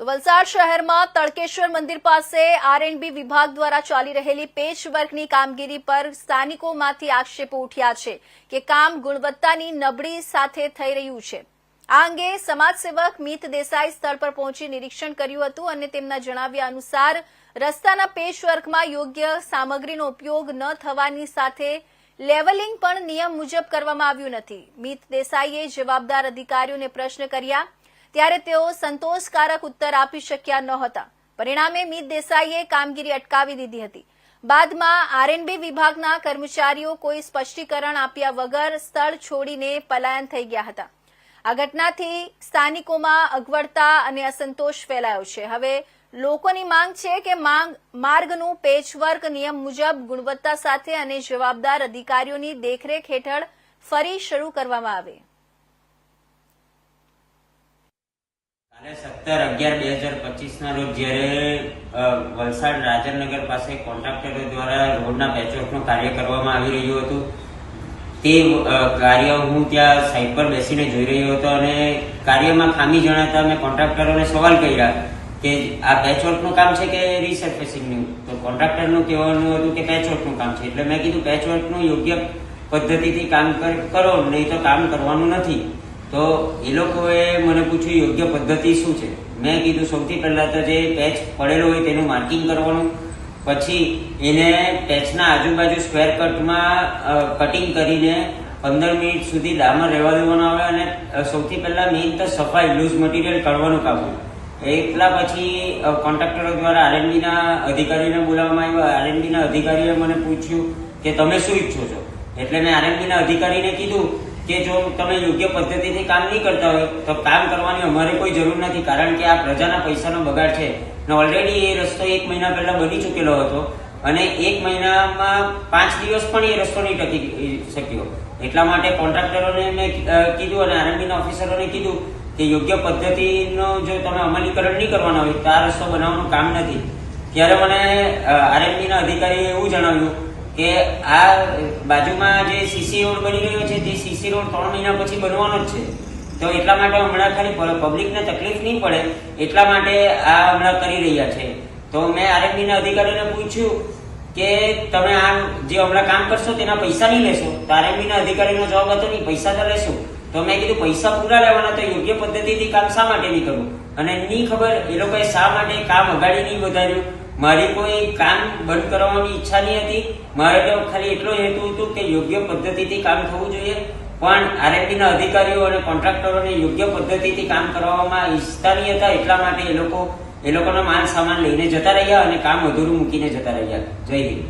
વલસાડ શહેરમાં તળકેશ્વર મંદિર પાસે આર&બી વિભાગ દ્વારા ચાલી રહેલી પેચવર્કની કામગીરી પર સ્થાનિકોમાંથી આક્ષેપો ઉઠ્યા છે કે કામ ગુણવત્તાની નબળી સાથે થઈ રહ્યું છે। આ અંગે સમાજસેવક મિત દેસાઈ સ્થળ પર પહોંચી નિરીક્ષણ કર્યું હતું અને તેમના જણાવ્યા અનુસાર રસ્તાના પેચવર્કમાં યોગ્ય સામગ્રીનો ઉપયોગ ન થવાની સાથે લેવલિંગ પણ નિયમ મુજબ કરવામાં આવ્યું નથી। મિત દેસાઈએ જવાબદાર અધિકારીઓને પ્રશ્ન કર્યા ત્યારે તેઓ સંતોષકારક ઉત્તર આપી શક્યા નહોતા। પરિણામે મિત દેસાઈએ કામગીરી અટકાવી દીધી હતી। બાદમાં આર&બી વિભાગના કર્મચારીઓ કોઈ સ્પષ્ટીકરણ આપ્યા વગર સ્થળ છોડીને પલાયન થઈ ગયા હતા। આ ઘટનાથી સ્થાનિકોમાં અગવડતા અને અસંતોષ ફેલાયો છે। હવે લોકોની માંગ છે કે માર્ગનું પેચવર્ક નિયમ મુજબ ગુણવત્તા સાથે અને જવાબદાર અધિકારીઓની દેખરેખ હેઠળ ફરી શરૂ કરવામાં આવે। 17/11/2025 ના રોજ જ્યારે વલસાડ રાજાનગર પાસે કોન્ટ્રાક્ટરો દ્વારા રોડના પેચવર્કનું કાર્ય કરવામાં આવી રહ્યું હતું તે કાર્ય હું ત્યાં સાઈડ પર બેસીને જોઈ રહ્યો હતો અને કાર્યમાં ખામી જણાતા મેં કોન્ટ્રાક્ટરોને સવાલ કર્યા કે આ પેચવર્કનું કામ છે કે રીસર્ફેસિંગનું। તો કોન્ટ્રાક્ટરનું કહેવાનું હતું કે પેચવર્કનું કામ છે। એટલે મેં કીધું પેચવર્કનું યોગ્ય પદ્ધતિથી કામ કરો, નહીં તો કામ કરવાનું નથી। તો એ લોકોએ મને પૂછ્યું યોગ્ય પદ્ધતિ શું છે। મેં કીધું સૌથી પહેલા તો જે પેચ પડેલો હોય તેનું માર્કિંગ કરવાનું, પછી એને પેચના આજુબાજુ સ્ક્વેર કટમાં કટિંગ કરીને 15 મિનિટ સુધી ડામર રહેવા દેવાનું આવે અને સૌથી પહેલા મેઇન તો સફાઈ લૂઝ મટીરિયલ કાઢવાનું કામ હોય। એટલા પછી કોન્ટ્રાક્ટરો દ્વારા આર&બીના અધિકારીને બોલાવવામાં આવ્યા। આર&બીના અધિકારીએ મને પૂછ્યું કે તમે શું ઈચ્છો છો। એટલે મેં આર&બીના અધિકારીને કીધું કે જો તમે યોગ્ય પદ્ધતિથી કામ નહીં કરતા હોય તો કામ કરવાની અમારે કોઈ જરૂર નથી, કારણ કે આ પ્રજાના પૈસાનો બગાડ છે ને ઓલરેડી એ રસ્તો 1 મહિના પહેલા બની ચૂકેલો હતો અને 1 મહિનામાં 5 દિવસ પણ એ રસ્તો નહીં ટકી શક્યો। એટલા માટે કોન્ટ્રાક્ટરોને મેં કીધું અને આર&બીના ઓફિસરોને કીધું કે યોગ્ય પદ્ધતિનો જો તમે અમલીકરણ નહીં કરવાના હોય તો આ રસ્તો બનાવવાનું કામ નથી। ત્યારે મને આર&બીના અધિકારીએ એવું જણાવ્યું કે આ બાજુમાં જે સીસી રોડ બની રહ્યો છે તે સીસી રોડ 3 મહિના પછી બનવાનો જ છે। તો એટલા માટે હમણાં ખાલી પબ્લિકને તકલીફ નહીં પડે એટલા માટે આ હમણાં કરી રહ્યા છે। તો મેં આર&બીના અધિકારીને પૂછ્યું કે તમે આ જે હમણાં કામ કરશો તેના પૈસા નહીં લેશો। તો આર&બીના અધિકારીનો જવાબ હતો નહીં, પૈસા તો લેશું। તો મેં કીધું પૈસા પૂરા લેવાના તો યોગ્ય પદ્ધતિથી કામ શા માટે નહીં કરવું અને નહીં ખબર એ લોકોએ શા માટે કામ અગાડી નહીં વધાર્યું। મારી કોઈ કામ બંધ કરવાની ઈચ્છા નહીં હતી, મારે તો ખાલી એટલો હેતુ હતો કે યોગ્ય પદ્ધતિથી કામ થવું જોઈએ। પણ આર&બીના અધિકારીઓ અને કોન્ટ્રાક્ટરોને યોગ્ય પદ્ધતિથી કામ કરવામાં ઈચ્છતા નહીં હતા, એટલા માટે એ લોકોનો માલ સામાન લઈને જતા રહ્યા અને કામ અધૂરું મૂકીને જતા રહ્યા। જય હિન્દ।